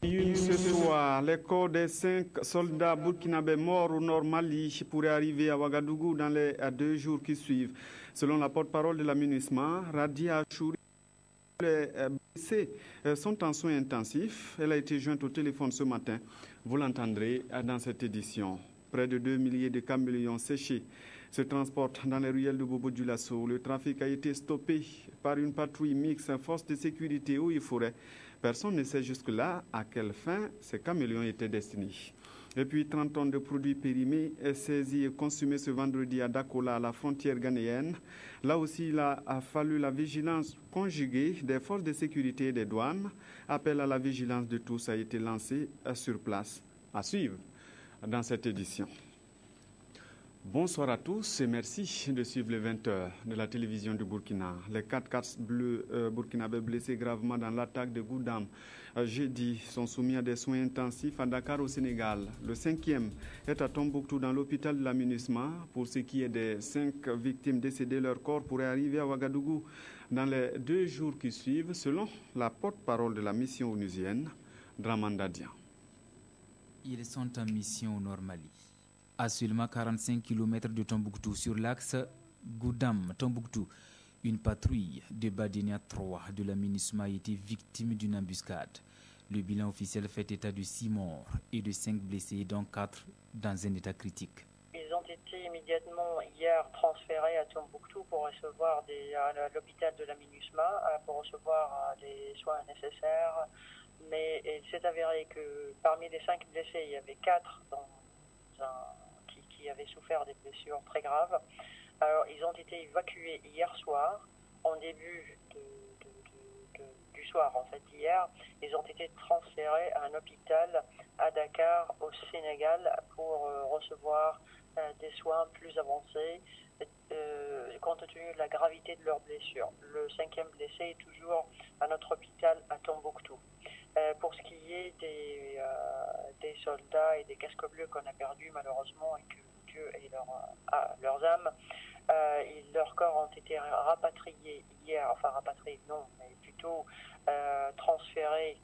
Ce soir, les corps des 5 soldats burkinabés morts au nord Mali pourraient arriver à Ouagadougou dans les 2 jours qui suivent. Selon la porte-parole de la MINUSMA, Radia Achouri, les blessés sont en soins intensifs. Elle a été jointe au téléphone ce matin. Vous l'entendrez dans cette édition. Près de 2 milliers de caméléons séchés se transportent dans les ruelles de Bobo-Dioulasso. Le trafic a été stoppé par une patrouille mixte, force de sécurité, eaux et forêts. Personne ne sait jusque-là à quelle fin ces caméléons étaient destinés. Et puis 30 tonnes de produits périmés saisis et consommés ce vendredi à Dakola, à la frontière ghanéenne. Là aussi, il a fallu la vigilance conjuguée des forces de sécurité et des douanes. Appel à la vigilance de tous a été lancé sur place. À suivre dans cette édition. Bonsoir à tous et merci de suivre les 20h de la télévision du Burkina. Les 4 casques bleus burkinabés blessés gravement dans l'attaque de Goudam jeudi sont soumis à des soins intensifs à Dakar au Sénégal. Le 5e est à Tombouctou dans l'hôpital de la MINUSMA. Pour ce qui est des 5 victimes décédées, leur corps pourrait arriver à Ouagadougou dans les 2 jours qui suivent, selon la porte-parole de la mission onusienne, Dramanda Dian. Ils sont en mission au Nord Mali. À seulement 45 km de Tombouctou, sur l'axe Goudam-Tombouctou, une patrouille de Badenia 3 de la MINUSMA a été victime d'une embuscade. Le bilan officiel fait état de 6 morts et de 5 blessés, dont 4 dans un état critique. Ils ont été immédiatement hier transférés à Tombouctou pour recevoir à l'hôpital de la MINUSMA pour recevoir des soins nécessaires. Mais il s'est avéré que parmi les 5 blessés, il y avait 4 qui avaient souffert des blessures très graves. Alors, ils ont été évacués hier soir, en début du soir, en fait, hier. Ils ont été transférés à un hôpital à Dakar, au Sénégal, pour recevoir des soins plus avancés, compte tenu de la gravité de leurs blessures. Le 5e blessé est toujours à notre hôpital à Tombouctou. Pour ce qui est des soldats et des casques bleus qu'on a perdus malheureusement et que Dieu ait leurs âmes, leurs corps ont été rapatriés hier, enfin rapatriés non, mais plutôt transférés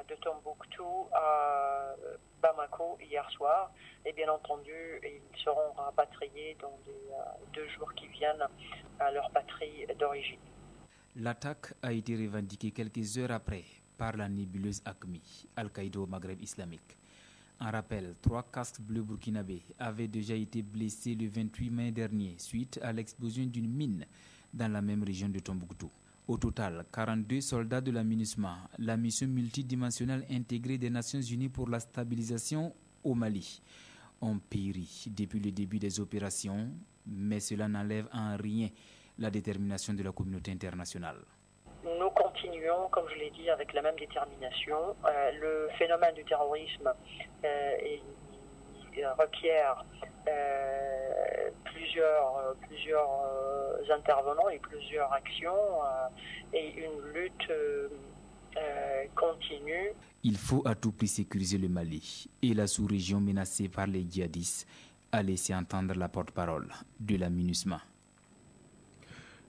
de Tombouctou à Bamako hier soir. Et bien entendu, ils seront rapatriés dans les 2 jours qui viennent à leur patrie d'origine. L'attaque a été revendiquée quelques heures après par la nébuleuse AQMI, Al-Qaïda au Maghreb islamique. En rappel, 3 casques bleus burkinabés avaient déjà été blessés le 28 mai dernier suite à l'explosion d'une mine dans la même région de Tombouctou. Au total, 42 soldats de la MINUSMA, la mission multidimensionnelle intégrée des Nations Unies pour la stabilisation au Mali, ont péri depuis le début des opérations, mais cela n'enlève en rien la détermination de la communauté internationale. Nous continuons, comme je l'ai dit, avec la même détermination. Le phénomène du terrorisme requiert plusieurs intervenants et plusieurs actions et une lutte continue. Il faut à tout prix sécuriser le Mali et la sous-région menacée par les djihadistes, a laissé entendre la porte-parole de la MINUSMA.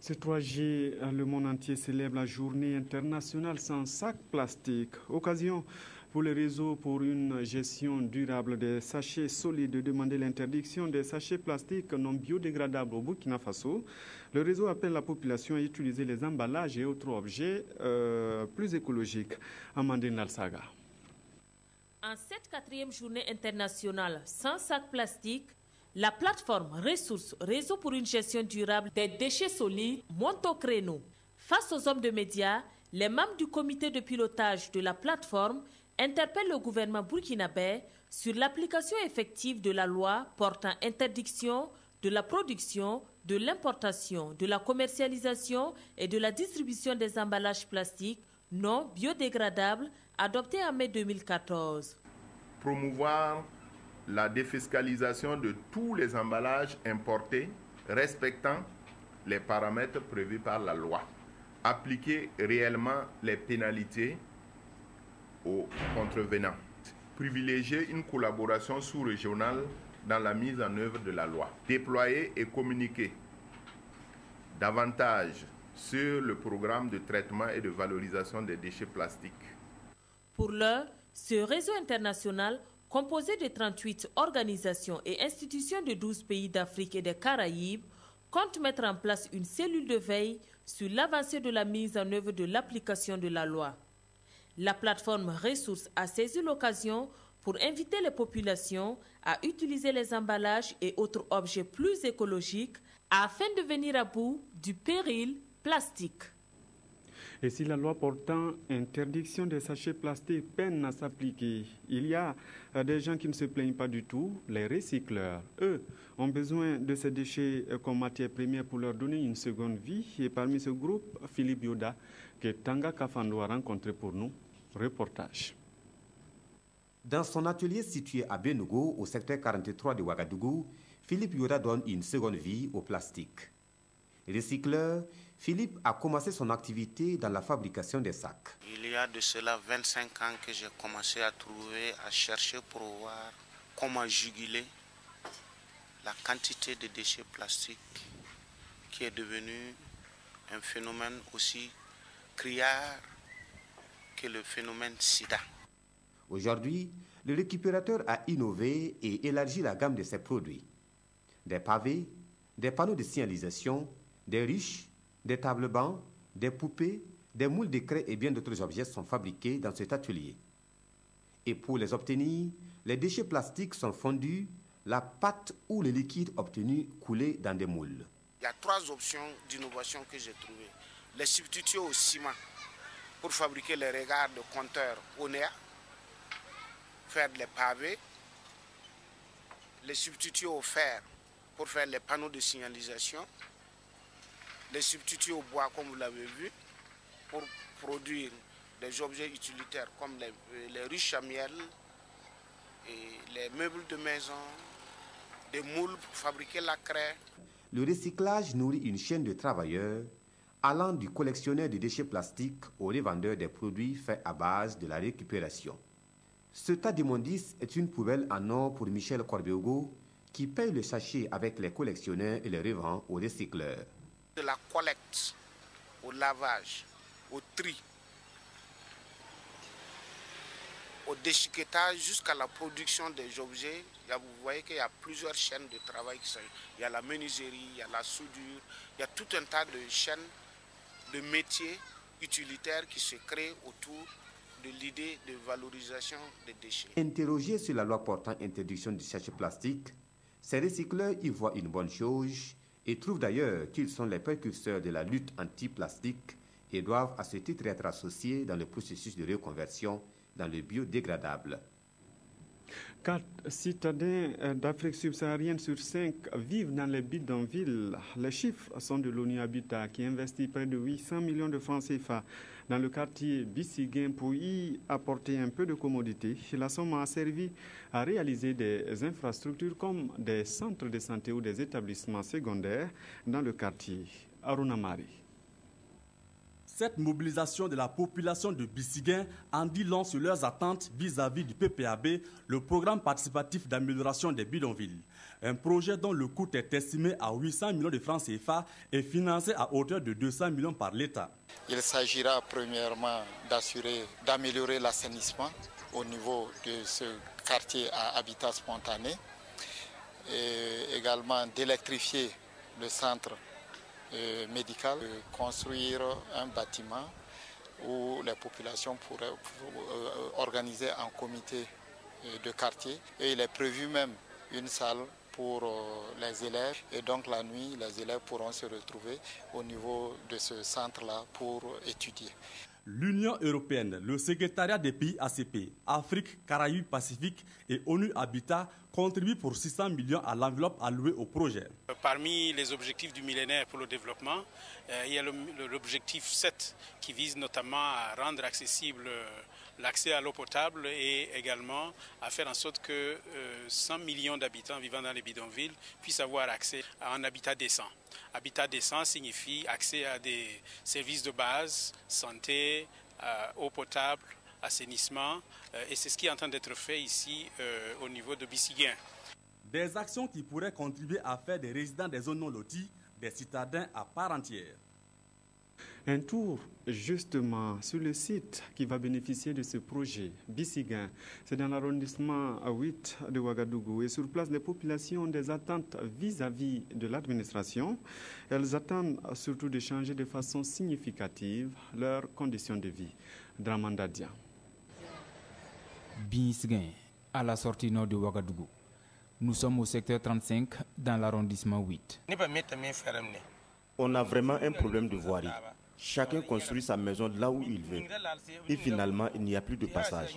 Ce 3G, le monde entier célèbre la journée internationale sans sac plastique. Occasion pour les réseaux pour une gestion durable des sachets solides de demander l'interdiction des sachets plastiques non biodégradables au Burkina Faso. Le réseau appelle la population à utiliser les emballages et autres objets plus écologiques. Amandine Lalsaga. En cette 4e journée internationale sans sac plastique, la plateforme Ressources, Réseau pour une gestion durable des déchets solides, monte au créneau. Face aux hommes de médias, les membres du comité de pilotage de la plateforme interpellent le gouvernement burkinabé sur l'application effective de la loi portant interdiction de la production, de l'importation, de la commercialisation et de la distribution des emballages plastiques non biodégradables adoptée en mai 2014. Promouvoir la défiscalisation de tous les emballages importés respectant les paramètres prévus par la loi. Appliquer réellement les pénalités aux contrevenants. Privilégier une collaboration sous-régionale dans la mise en œuvre de la loi. Déployer et communiquer davantage sur le programme de traitement et de valorisation des déchets plastiques. Pour l'heure, Ce réseau international, composé de 38 organisations et institutions de 12 pays d'Afrique et des Caraïbes, compte mettre en place une cellule de veille sur l'avancée de la mise en œuvre de l'application de la loi. La plateforme Ressources a saisi l'occasion pour inviter les populations à utiliser les emballages et autres objets plus écologiques afin de venir à bout du péril plastique. Et si la loi portant interdiction des sachets plastiques peine à s'appliquer, il y a des gens qui ne se plaignent pas du tout, les recycleurs. Eux ont besoin de ces déchets comme matière première pour leur donner une seconde vie. Et parmi ce groupe, Philippe Yoda, que Tanga Kafando a rencontré pour nous. Reportage. Dans son atelier situé à Benogo, au secteur 43 de Ouagadougou, Philippe Yoda donne une seconde vie au plastique. Recycleur, Philippe a commencé son activité dans la fabrication des sacs. Il y a de cela 25 ans que j'ai commencé à trouver, à chercher pour voir comment juguler la quantité de déchets plastiques qui est devenu un phénomène aussi criard que le phénomène SIDA. Aujourd'hui, le récupérateur a innové et élargi la gamme de ses produits. Des pavés, des panneaux de signalisation, des ruches, des tables bancs, des poupées, des moules de craie et bien d'autres objets sont fabriqués dans cet atelier. Et pour les obtenir, les déchets plastiques sont fondus, la pâte ou le liquide obtenu coulé dans des moules. Il y a 3 options d'innovation que j'ai trouvées. Les substituer au ciment pour fabriquer les regards de compteurs ONEA, faire les pavés, les substituer au fer pour faire les panneaux de signalisation, les substituer au bois comme vous l'avez vu pour produire des objets utilitaires comme les ruches à miel, et les meubles de maison, des moules pour fabriquer la craie. Le recyclage nourrit une chaîne de travailleurs allant du collectionneur de déchets plastiques au revendeur des produits faits à base de la récupération. Ce tas d'immondices est une poubelle en or pour Michel Corbeaugo qui paye le sachet avec les collectionneurs et les revend aux recycleurs. De la collecte au lavage, au tri, au déchiquetage jusqu'à la production des objets, vous voyez qu'il y a plusieurs chaînes de travail qui sont. Il y a la menuiserie, il y a la soudure, il y a tout un tas de chaînes de métiers utilitaires qui se créent autour de l'idée de valorisation des déchets. Interrogés sur la loi portant interdiction du sachet plastique, ces recycleurs y voient une bonne chose et trouvent d'ailleurs qu'ils sont les précurseurs de la lutte anti-plastique et doivent à ce titre être associés dans le processus de reconversion dans le biodégradable. 4 citadins d'Afrique subsaharienne sur 5 vivent dans les bidonvilles. Les chiffres sont de l'ONU Habitat qui investit près de 800 millions de francs CFA dans le quartier Bissiguen pour y apporter un peu de commodité. La somme a servi à réaliser des infrastructures comme des centres de santé ou des établissements secondaires dans le quartier. Aruna Mari. Cette mobilisation de la population de Bissiguen en dit long sur leurs attentes vis-à-vis du PPAB, le programme participatif d'amélioration des bidonvilles. Un projet dont le coût est estimé à 800 millions de francs CFA et financé à hauteur de 200 millions par l'État. Il s'agira premièrement d'améliorer l'assainissement au niveau de ce quartier à habitat spontané et également d'électrifier le centre médical, construire un bâtiment où les populations pourraient organiser un comité de quartier. Et il est prévu même une salle pour les élèves. Et donc la nuit, les élèves pourront se retrouver au niveau de ce centre-là pour étudier. L'Union européenne, le secrétariat des pays ACP, Afrique, Caraïbes, Pacifique et ONU Habitat contribuent pour 600 millions à l'enveloppe allouée au projet. Parmi les objectifs du millénaire pour le développement, il y a l'objectif 7 qui vise notamment à rendre accessible l'accès à l'eau potable et également à faire en sorte que 100 millions d'habitants vivant dans les bidonvilles puissent avoir accès à un habitat décent. Habitat décent signifie accès à des services de base, santé, eau potable, assainissement, et c'est ce qui est en train d'être fait ici au niveau de Bissiguen. Des actions qui pourraient contribuer à faire des résidents des zones non loties des citadins à part entière. Un tour justement sur le site qui va bénéficier de ce projet, Bissiguen. C'est dans l'arrondissement 8 de Ouagadougou. Et sur place, les populations ont des attentes vis-à-vis de l'administration. Elles attendent surtout de changer de façon significative leurs conditions de vie. Dramandadia. Bissiguen, à la sortie nord de Ouagadougou. Nous sommes au secteur 35 dans l'arrondissement 8. On a vraiment un problème de voirie. Chacun construit sa maison là où il veut. Et finalement, il n'y a plus de passage.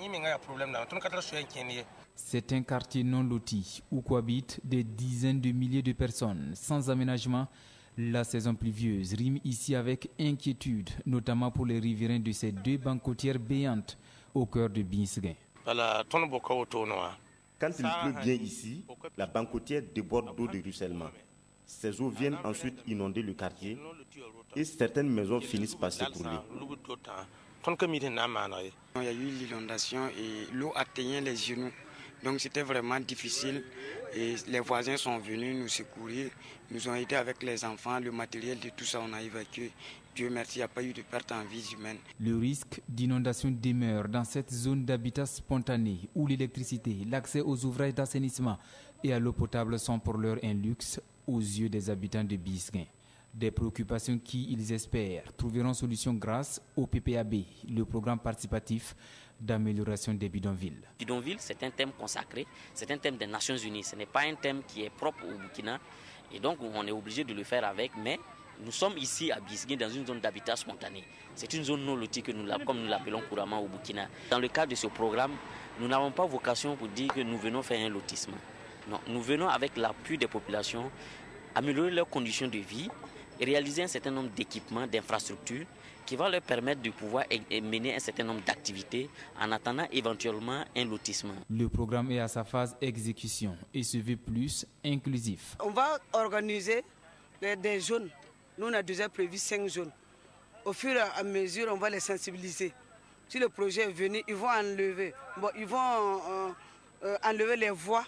C'est un quartier non loti où cohabitent des dizaines de milliers de personnes sans aménagement. La saison pluvieuse rime ici avec inquiétude, notamment pour les riverains de ces deux banques côtières béantes au cœur de Bissiguen. Quand il pleut bien ici, la banque côtière déborde d'eau de ruissellement. Ces eaux viennent ensuite inonder le quartier et certaines maisons finissent par s'écrouler. Il y a eu l'inondation et l'eau atteignait les genoux. Donc c'était vraiment difficile et les voisins sont venus nous secourir, nous ont aidés avec les enfants, le matériel de tout ça on a évacué. Dieu merci, il n'y a pas eu de perte en vie humaine. Le risque d'inondation demeure dans cette zone d'habitat spontané où l'électricité, l'accès aux ouvrages d'assainissement et à l'eau potable sont pour l'heure un luxe aux yeux des habitants de Bissiguen. Des préoccupations qui, ils espèrent, trouveront solution grâce au PPAB, le programme participatif d'amélioration des bidonvilles. Bidonville, c'est un thème consacré, c'est un thème des Nations Unies, ce n'est pas un thème qui est propre au Burkina et donc on est obligé de le faire avec, mais nous sommes ici à Bissiguen dans une zone d'habitat spontané. C'est une zone non lotie comme nous l'appelons couramment au Burkina. Dans le cadre de ce programme, nous n'avons pas vocation pour dire que nous venons faire un lotissement. Non, nous venons avec l'appui des populations, améliorer leurs conditions de vie et réaliser un certain nombre d'équipements, d'infrastructures qui va leur permettre de pouvoir mener un certain nombre d'activités en attendant éventuellement un lotissement. Le programme est à sa phase exécution et se veut plus inclusif. On va organiser des zones. Nous, on a déjà prévu 5 zones. Au fur et à mesure, on va les sensibiliser. Si le projet est venu, ils vont enlever, enlever les voies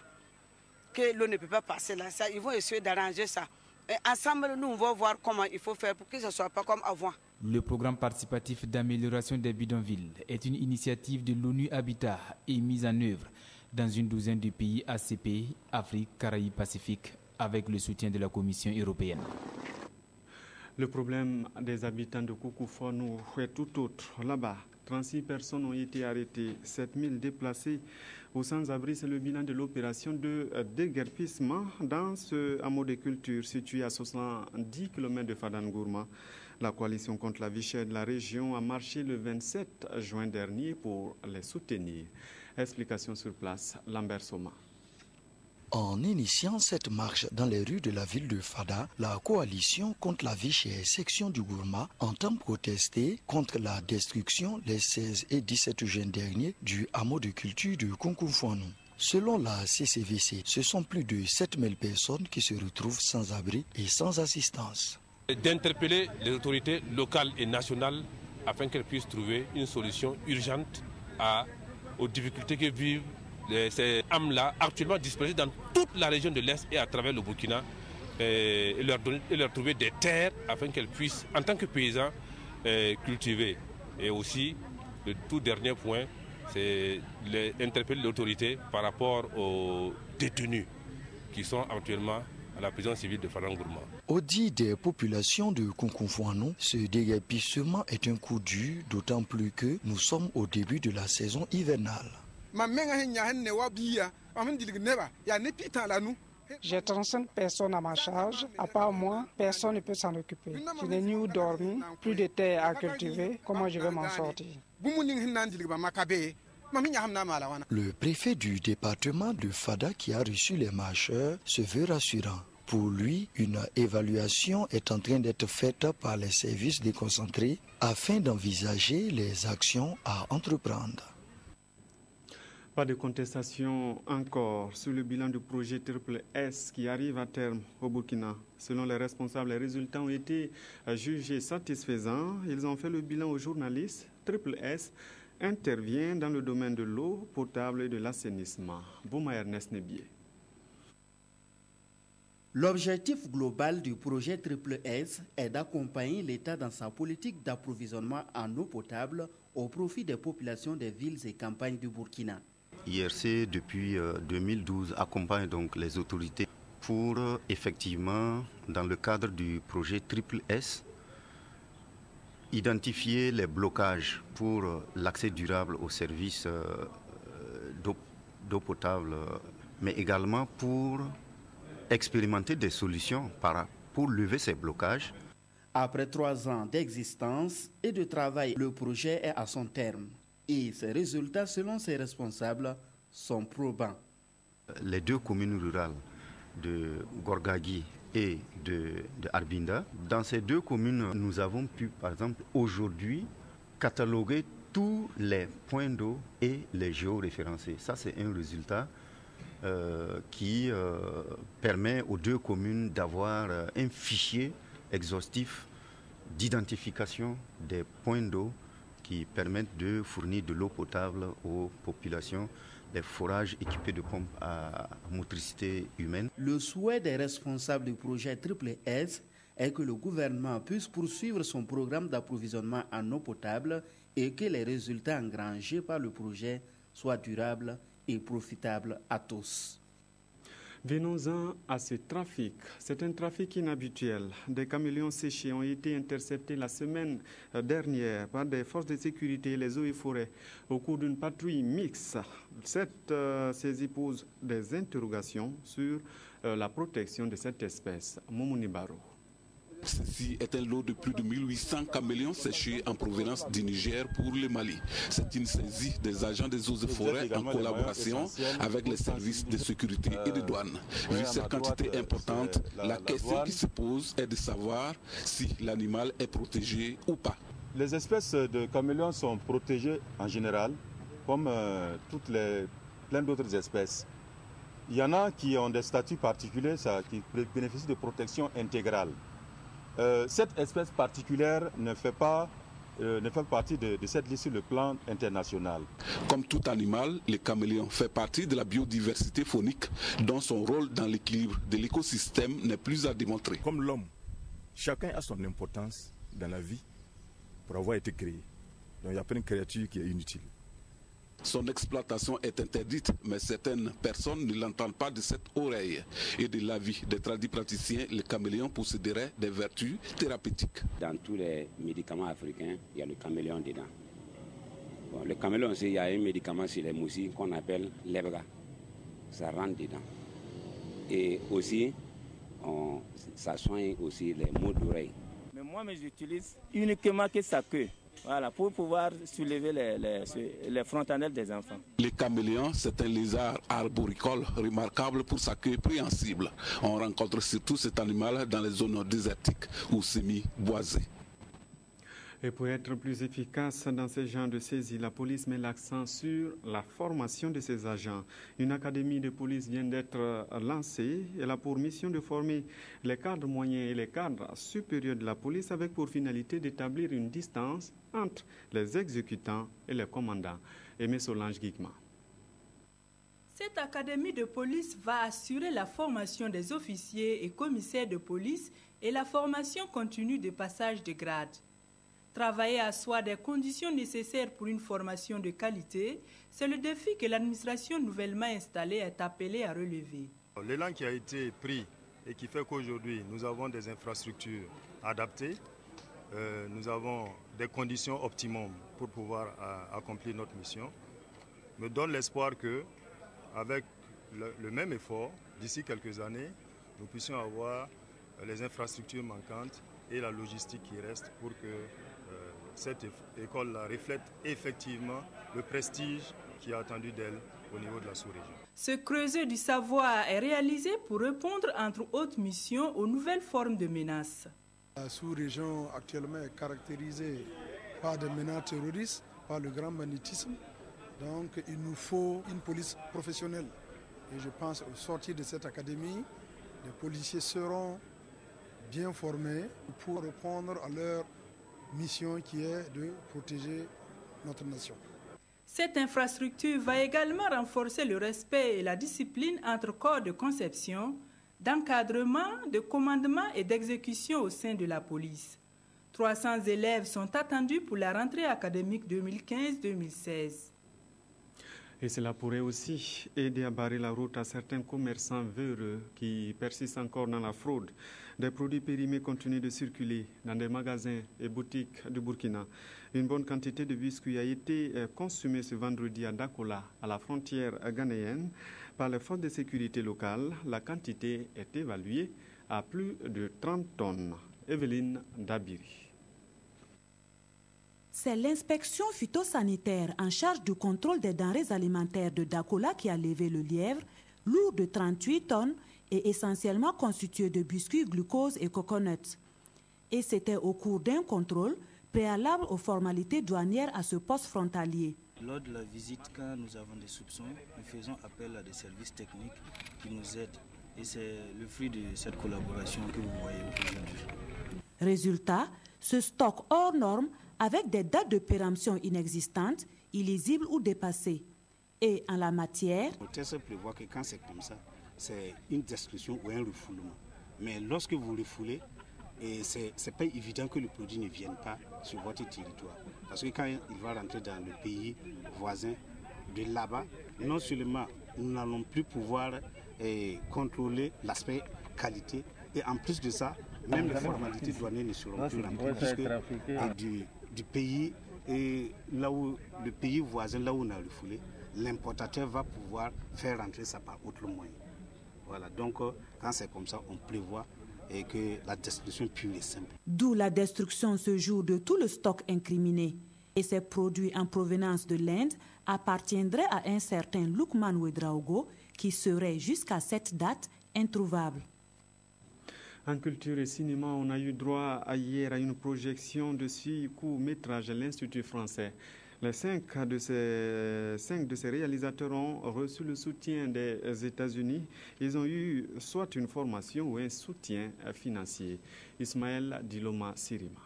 que l'eau ne peut pas passer là. Ils vont essayer d'arranger ça. Et ensemble, nous, on va voir comment il faut faire pour que ce ne soit pas comme avant. Le programme participatif d'amélioration des bidonvilles est une initiative de l'ONU Habitat et mise en œuvre dans une douzaine de pays ACP, Afrique, Caraïbes, Pacifique, avec le soutien de la Commission européenne. Le problème des habitants de Koukoufouanou est tout autre. Là-bas, 36 personnes ont été arrêtées, 7000 déplacés aux sans-abri. C'est le bilan de l'opération de déguerpissement dans ce hameau de culture situé à 70 km de Fadangourma. La coalition contre la vie chère de la région a marché le 27 juin dernier pour les soutenir. Explication sur place, Lambert Soma. En initiant cette marche dans les rues de la ville de Fada, la coalition contre la vie chère section du Gourma entend protester contre la destruction les 16 et 17 juin dernier du hameau de culture de Koukoufouanou. Selon la CCVC, ce sont plus de 7000 personnes qui se retrouvent sans abri et sans assistance. D'interpeller les autorités locales et nationales afin qu'elles puissent trouver une solution urgente aux difficultés que vivent ces âmes-là, actuellement dispersées dans toute la région de l'Est et à travers le Burkina, et leur trouver des terres afin qu'elles puissent, en tant que paysans, cultiver. Et aussi, le tout dernier point, c'est interpeller l'autorité par rapport aux détenus qui sont actuellement à la prison civile de Fadangourma. Au dit des populations de Koukoufouanou, ce déguerpissement est un coup dur, d'autant plus que nous sommes au début de la saison hivernale. J'ai 35 personnes à ma charge. À part moi, personne ne peut s'en occuper. Je n'ai ni où dormir, plus de terre à cultiver. Comment je vais m'en sortir? Le préfet du département de Fada qui a reçu les marcheurs se veut rassurant. Pour lui, une évaluation est en train d'être faite par les services déconcentrés afin d'envisager les actions à entreprendre. Pas de contestation encore sur le bilan du projet Triple S qui arrive à terme au Burkina. Selon les responsables, les résultats ont été jugés satisfaisants. Ils ont fait le bilan aux journalistes. Triple S intervient dans le domaine de l'eau potable et de l'assainissement. Bouma Ernest Nebié. L'objectif global du projet Triple S est d'accompagner l'État dans sa politique d'approvisionnement en eau potable au profit des populations des villes et campagnes du Burkina. IRC, depuis 2012, accompagne donc les autorités pour effectivement, dans le cadre du projet Triple S, identifier les blocages pour l'accès durable aux services d'eau potable, mais également pour expérimenter des solutions pour lever ces blocages. Après 3 ans d'existence et de travail, le projet est à son terme et ses résultats, selon ses responsables, sont probants. Les 2 communes rurales de Gorgagui et de Arbinda, dans ces 2 communes, nous avons pu, par exemple, aujourd'hui, cataloguer tous les points d'eau et les géoréférencés. Ça, c'est un résultat qui permet aux 2 communes d'avoir un fichier exhaustif d'identification des points d'eau qui permettent de fournir de l'eau potable aux populations, des forages équipés de pompes à motricité humaine. Le souhait des responsables du projet Triple S est que le gouvernement puisse poursuivre son programme d'approvisionnement en eau potable et que les résultats engrangés par le projet soient durables et profitable à tous. Venons-en à ce trafic. C'est un trafic inhabituel. Des caméléons séchés ont été interceptés la semaine dernière par des forces de sécurité et les eaux et forêts au cours d'une patrouille mixte. Cette saisie pose des interrogations sur la protection de cette espèce. Moumouni Baro. Ceci est un lot de plus de 1800 caméléons séchés en provenance du Niger pour le Mali. C'est une saisie des agents des eaux et forêts en collaboration avec les services de sécurité et de douane. Vu cette quantité importante, la question qui se pose est de savoir si l'animal est protégé ou pas. Les espèces de caméléons sont protégées en général, comme plein d'autres espèces. Il y en a qui ont des statuts particuliers, qui bénéficient de protection intégrale. Cette espèce particulière ne fait pas partie de cette liste sur le plan international. Comme tout animal, le caméléon fait partie de la biodiversité faunique dont son rôle dans l'équilibre de l'écosystème n'est plus à démontrer. Comme l'homme, chacun a son importance dans la vie pour avoir été créé. Donc il n'y a pas une créature qui est inutile. Son exploitation est interdite, mais certaines personnes ne l'entendent pas de cette oreille. Et de l'avis des tradipraticiens, le caméléon posséderait des vertus thérapeutiques. Dans tous les médicaments africains, il y a le caméléon dedans. Bon, le caméléon aussi, il y a un médicament sur les moussis qu'on appelle l'ebra. Ça rentre dedans. Et aussi, ça soigne aussi les maux d'oreille. Mais moi, j'utilise uniquement que sa queue. Voilà, pour pouvoir soulever les frontanelles des enfants. Le caméléon, c'est un lézard arboricole remarquable pour sa queue préhensible. On rencontre surtout cet animal dans les zones désertiques ou semi-boisées. Et pour être plus efficace dans ce genre de saisie, la police met l'accent sur la formation de ses agents. Une académie de police vient d'être lancée. Elle a pour mission de former les cadres moyens et les cadres supérieurs de la police avec pour finalité d'établir une distance entre les exécutants et les commandants. Aimé Solange Guigma. Cette académie de police va assurer la formation des officiers et commissaires de police et la formation continue de passage de grade. Travailler à soi des conditions nécessaires pour une formation de qualité, c'est le défi que l'administration nouvellement installée est appelée à relever. L'élan qui a été pris et qui fait qu'aujourd'hui nous avons des infrastructures adaptées, nous avons des conditions optimales pour pouvoir accomplir notre mission, me donne l'espoir que, avec le même effort, d'ici quelques années, nous puissions avoir les infrastructures manquantes et la logistique qui reste pour que cette école reflète effectivement le prestige qui est attendu d'elle au niveau de la sous-région. Ce creuset du savoir est réalisé pour répondre, entre autres missions, aux nouvelles formes de menaces. La sous-région actuellement est caractérisée par des menaces terroristes, par le grand banditisme. Donc il nous faut une police professionnelle. Et je pense au sortir de cette académie, les policiers seront bien formés pour répondre à leur mission qui est de protéger notre nation. Cette infrastructure va également renforcer le respect et la discipline entre corps de conception, d'encadrement, de commandement et d'exécution au sein de la police. 300 élèves sont attendus pour la rentrée académique 2015-2016. Et cela pourrait aussi aider à barrer la route à certains commerçants véreux qui persistent encore dans la fraude. Des produits périmés continuent de circuler dans des magasins et boutiques du Burkina. Une bonne quantité de biscuits a été consommée ce vendredi à Dakola, à la frontière ghanéenne, par les forces de sécurité locales. La quantité est évaluée à plus de 30 tonnes. Evelyne Dabiri. C'est l'inspection phytosanitaire en charge du contrôle des denrées alimentaires de Dakola qui a levé le lièvre, lourd de 38 tonnes et essentiellement constitué de biscuits, glucose et coconuts. Et c'était au cours d'un contrôle préalable aux formalités douanières à ce poste frontalier. Lors de la visite, quand nous avons des soupçons, nous faisons appel à des services techniques qui nous aident. Et c'est le fruit de cette collaboration que vous voyez aujourd'hui. Résultat, ce stock hors norme avec des dates de péremption inexistantes, illisibles ou dépassées. Et en la matière... Le test prévoit que quand c'est comme ça, c'est une destruction ou un refoulement. Mais lorsque vous refoulez, ce n'est pas évident que le produit ne vienne pas sur votre territoire. Parce que quand il va rentrer dans le pays voisin, de là-bas, non seulement nous n'allons plus pouvoir contrôler l'aspect qualité, et en plus de ça, même les formalités douanières ne seront plus remplies, puisque du pays, et là où le pays voisin, là où on a refoulé, l'importateur va pouvoir faire rentrer ça par autre moyen. Voilà, donc quand c'est comme ça, on prévoit que la destruction pure et simple. D'où la destruction ce jour de tout le stock incriminé. Et ces produits en provenance de l'Inde appartiendraient à un certain Lukman Ouedraogo qui serait jusqu'à cette date introuvable. En culture et cinéma, on a eu droit hier à une projection de 6 courts-métrages à l'Institut français. Les 5 de ces réalisateurs ont reçu le soutien des États-Unis. Ils ont eu soit une formation ou un soutien financier. Ismaël Diloma Sirima.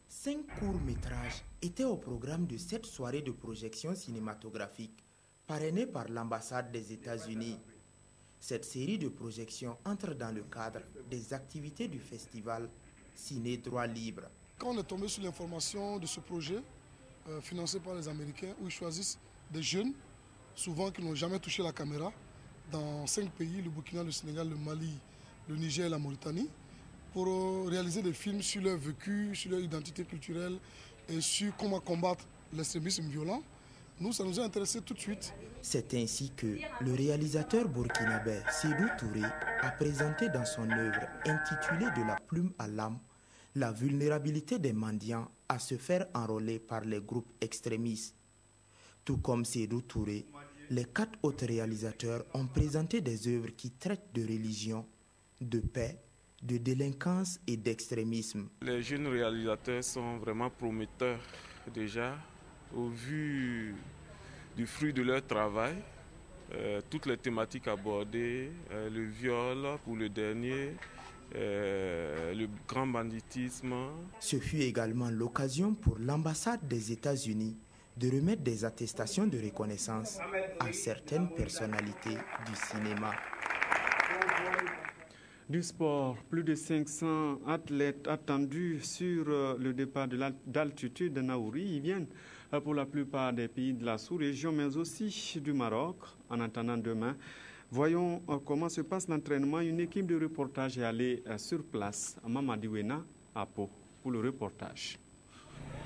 5 courts-métrages étaient au programme de cette soirée de projection cinématographique parrainée par l'ambassade des États-Unis. Cette série de projections entre dans le cadre des activités du festival Ciné Droit Libre. Quand on est tombé sur l'information de ce projet, financé par les Américains, où ils choisissent des jeunes, souvent qui n'ont jamais touché la caméra, dans 5 pays, le Burkina, le Sénégal, le Mali, le Niger et la Mauritanie, pour réaliser des films sur leur vécu, sur leur identité culturelle et sur comment combattre l'extrémisme violent. Nous, ça nous a intéressés tout de suite. C'est ainsi que le réalisateur burkinabé Sédou Touré a présenté dans son œuvre intitulée De la plume à l'âme la vulnérabilité des mendiants à se faire enrôler par les groupes extrémistes. Tout comme Sédou Touré, les 4 autres réalisateurs ont présenté des œuvres qui traitent de religion, de paix, de délinquance et d'extrémisme. Les jeunes réalisateurs sont vraiment prometteurs déjà au vu du fruit de leur travail. Toutes les thématiques abordées, le viol pour le dernier, le grand banditisme. Ce fut également l'occasion pour l'ambassade des États-Unis de remettre des attestations de reconnaissance à certaines personnalités du cinéma. Du sport, plus de 500 athlètes attendus sur le départ d'altitude de Naouri. Ils viennent pour la plupart des pays de la sous-région, mais aussi du Maroc. En attendant demain, voyons comment se passe l'entraînement. Une équipe de reportage est allée sur place à Mamadiwena, à Pau, pour le reportage.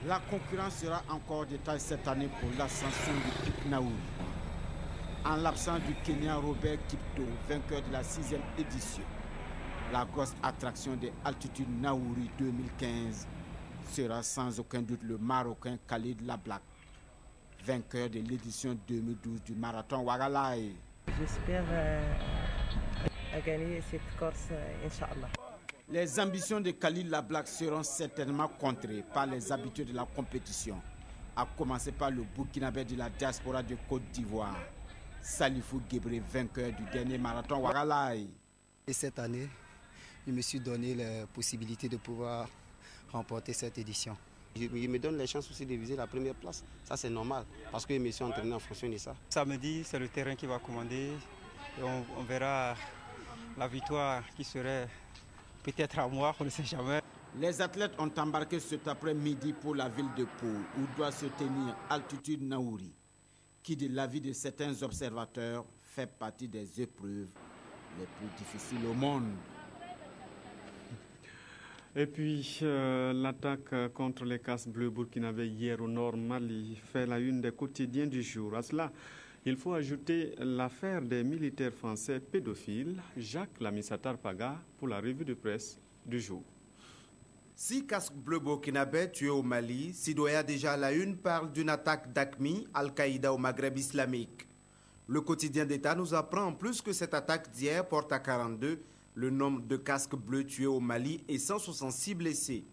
La concurrence sera encore de taille cette année pour l'ascension du pic Naouri. En l'absence du Kenyan Robert Kipto, vainqueur de la 6e édition, la grosse attraction de Altitude Naouri 2015 sera sans aucun doute le Marocain Khalid Lablak, vainqueur de l'édition 2012 du marathon Ouagalaï. J'espère gagner cette course, Inch'Allah. Les ambitions de Khalid Lablak seront certainement contrées par les habitués de la compétition, à commencer par le Burkinabé de la diaspora de Côte d'Ivoire, Salifou Guébré, vainqueur du dernier marathon Ouagalaï. Et cette année, je me suis donné la possibilité de pouvoir remporter cette édition. Il me donne la chance aussi de viser la première place. Ça, c'est normal, parce que je me suis entraîné en fonction de ça. Samedi, c'est le terrain qui va commander. Et on verra la victoire qui serait peut-être à moi, on ne sait jamais. Les athlètes ont embarqué cet après-midi pour la ville de Pau, où doit se tenir altitude Naouri, qui, de l'avis de certains observateurs, fait partie des épreuves les plus difficiles au monde. Et puis, l'attaque contre les casques bleus burkinabés hier au nord Mali fait la une des quotidiens du jour. À cela, il faut ajouter l'affaire des militaires français pédophiles, Jacques Lamissata Paga, pour la revue de presse du jour. 6 casques bleus burkinabés tués au Mali, Sidoya déjà à la une parle d'une attaque d'AQMI, Al-Qaïda au Maghreb islamique. Le quotidien d'État nous apprend en plus que cette attaque d'hier porte à 42 le nombre de casques bleus tués au Mali et 166 blessés.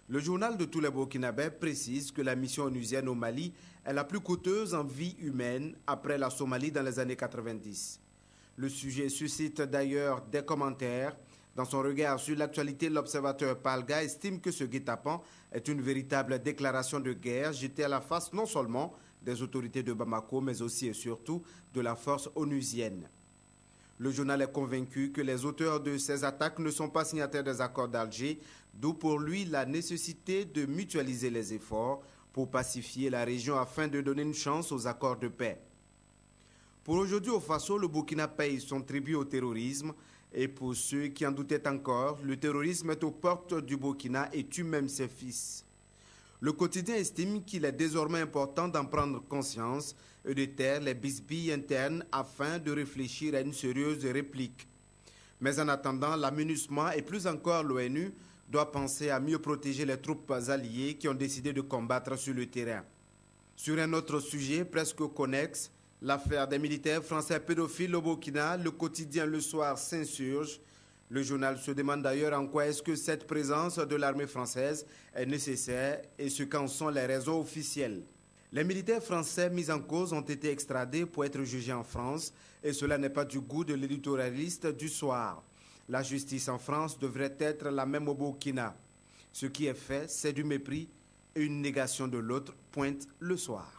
Le journal de tous les Burkinabés précise que la mission onusienne au Mali est la plus coûteuse en vie humaine après la Somalie dans les années 90. Le sujet suscite d'ailleurs des commentaires. Dans son regard sur l'actualité, l'observateur Palga estime que ce guet-apens est une véritable déclaration de guerre jetée à la face non seulement des autorités de Bamako, mais aussi et surtout de la force onusienne. Le journal est convaincu que les auteurs de ces attaques ne sont pas signataires des accords d'Alger, d'où pour lui la nécessité de mutualiser les efforts pour pacifier la région afin de donner une chance aux accords de paix. Pour aujourd'hui au Faso, le Burkina paye son tribut au terrorisme. Et pour ceux qui en doutaient encore, le terrorisme est aux portes du Burkina et tue même ses fils. Le quotidien estime qu'il est désormais important d'en prendre conscience et de taire les bisbilles internes afin de réfléchir à une sérieuse réplique. Mais en attendant, la MINUSMA et plus encore l'ONU doivent penser à mieux protéger les troupes alliées qui ont décidé de combattre sur le terrain. Sur un autre sujet presque connexe, l'affaire des militaires français pédophiles au Burkina, le quotidien Le Soir s'insurge. Le journal se demande d'ailleurs en quoi est-ce que cette présence de l'armée française est nécessaire et ce qu'en sont les raisons officielles. Les militaires français mis en cause ont été extradés pour être jugés en France et cela n'est pas du goût de l'éditorialiste du Soir. La justice en France devrait être la même au Burkina. Ce qui est fait, c'est du mépris et une négation de l'autre, pointe Le Soir.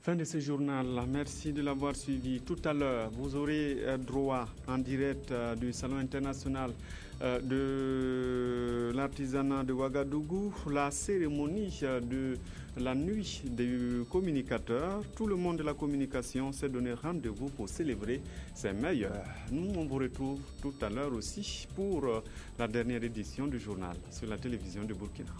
Fin de ce journal. Merci de l'avoir suivi. Tout à l'heure, vous aurez droit en direct du Salon international de l'artisanat de Ouagadougou, la cérémonie de la nuit des communicateurs. Tout le monde de la communication s'est donné rendez-vous pour célébrer ses meilleurs. Nous, on vous retrouve tout à l'heure aussi pour la dernière édition du journal sur la télévision de Burkina.